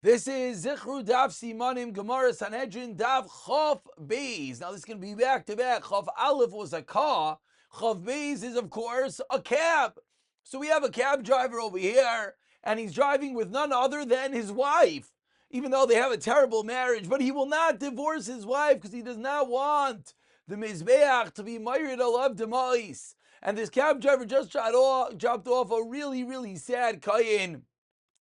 This is Zichru Daf Simanim Gemara Sanhedrin Daf Chof Beis. Now this is going to be back to back. Chof Aleph was a car. Chof Beis is of course a cab. So we have a cab driver over here, and he's driving with none other than his wife. Even though they have a terrible marriage, but he will not divorce his wife because he does not want the mizbeach to be married alav demais. And this cab driver just dropped off a really sad kayin.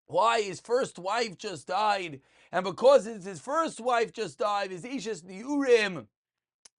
Why? His first wife just died. And because it's his first wife just died, his Ishes Niurim,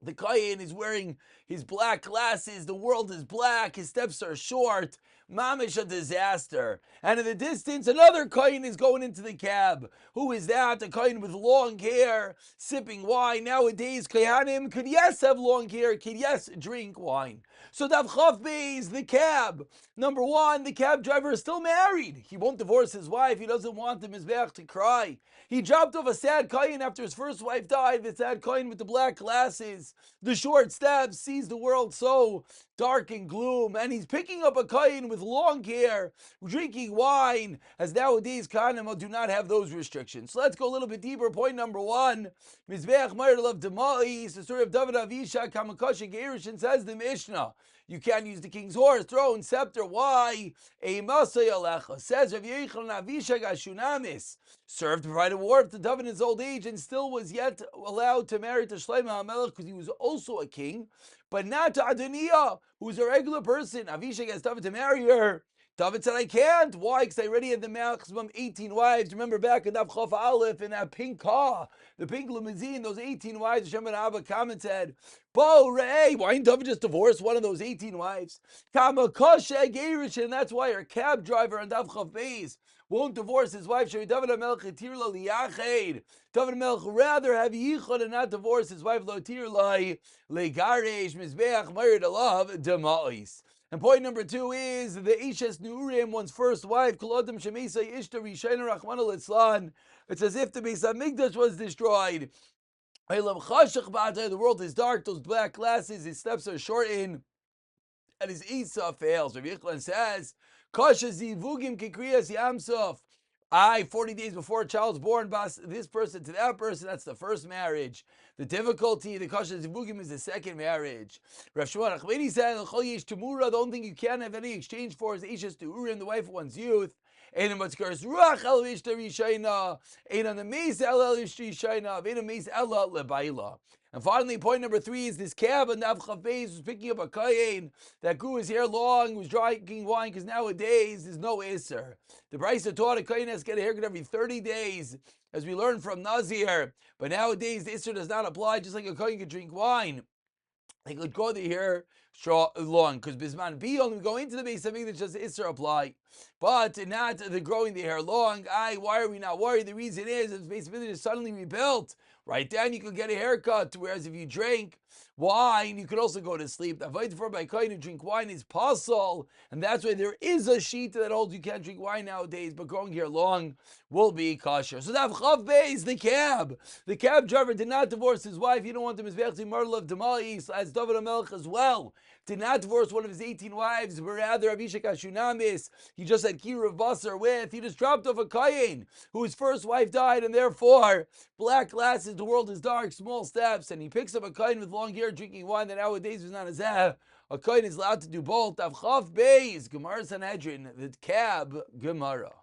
the Kayin is wearing his black glasses. The world is black. His steps are short. Mamish, a disaster. And in the distance, another Kayin is going into the cab. Who is that? A Kayin with long hair, sipping wine. Nowadays, Kayanim could yes have long hair, could yes drink wine. So Dav Chav Beis, the cab. Number one, the cab driver is still married. He won't divorce his wife. He doesn't want the Mizbeach to cry. He dropped off a sad Kayin after his first wife died. The sad Kayin with the black glasses, the short steps, sees the world so dark and gloom, and he's picking up a Kayin with long hair, drinking wine, as nowadays Kayanim do not have those restrictions. So let's go a little bit deeper. Point number one, Mizbeach Ma'ir of Demais, the story of David Avisha, Kamakosha Gerishin, says the Mishnah. You can't use the king's horse, throne, scepter. Why? Says Rav Yechon Avisha Gashunamis served to provide a warmth to David in his old age, and still was yet allowed to marry to Shlomo HaMelech because he was also a king, but not to Adoniah, who's a regular person. Avisha gets David to marry her. David said, I can't. Why? Because I already had the maximum 18 wives. Remember back in Daf Chof Aleph in that pink car, the pink limousine, those 18 wives, Hashem ben Abba commented, Bo, Ray, why didn't David just divorce one of those 18 wives? Kamakosha Gerish, and that's why our cab driver on Daf Chof Beis won't divorce his wife. David HaMelech etir liyached. David HaMelech rather have yichud and not divorce his wife. Lo tir lai legaresh mizbeach married alav demais. And point number two is the Ishes Nurim, one's first wife, Kolodem Shemisa Ishta Rishayna Rachmana Litzlan. It's as if the Beis HaMikdash was destroyed. The world is dark, those black glasses, his steps are shortened, and his Isa fails. Rav Yechon says, Kasha Zivugim Kikriyas Yamsov. 40 days before a child's born, this person to that person, that's the first marriage. The difficulty, the Kasha Zivugim, is the second marriage. Rav Shmuel Achmeni said, the only thing you can't have any exchange for is Ishes Tu'urim, the wife of one's youth. And on the Meis Ella Rishayna, and a Meis Ella Lebaila. And finally, point number three is this cab and Dav Chav Beis was picking up a kayin that grew his hair long, was drinking wine, because nowadays there's no Isser. The Brisa taught a kayin has to get a haircut every 30 days, as we learned from Nazir. But nowadays the Isser does not apply, just like a kayin could drink wine. They could grow the hair long, because Bisman B only go into the base of English, just Isser apply. But not the growing the hair long. Why are we not worried? The reason is if the base of English is suddenly rebuilt, right then you could get a haircut. Whereas if you drink wine, you could also go to sleep. Avoid for by kain to drink wine is possible, and that's why there is a sheet that holds you can't drink wine nowadays, but growing hair long will be kosher. So Dav Chav Beis, the cab driver did not divorce his wife. He don't want the mizbeach myrtle of Demais, as David HaMelech as well did not divorce one of his 18 wives, but rather Avishak Ashunamis, he just had Kiruv Basar with. He just dropped off a Kayin whose first wife died, and therefore black glasses, the world is dark, small steps, and he picks up a Kayin with long hair drinking wine that nowadays is not as a Kayin is allowed to do both. Av Chav Beis, Gemara Sanhedrin, the cab Gemara.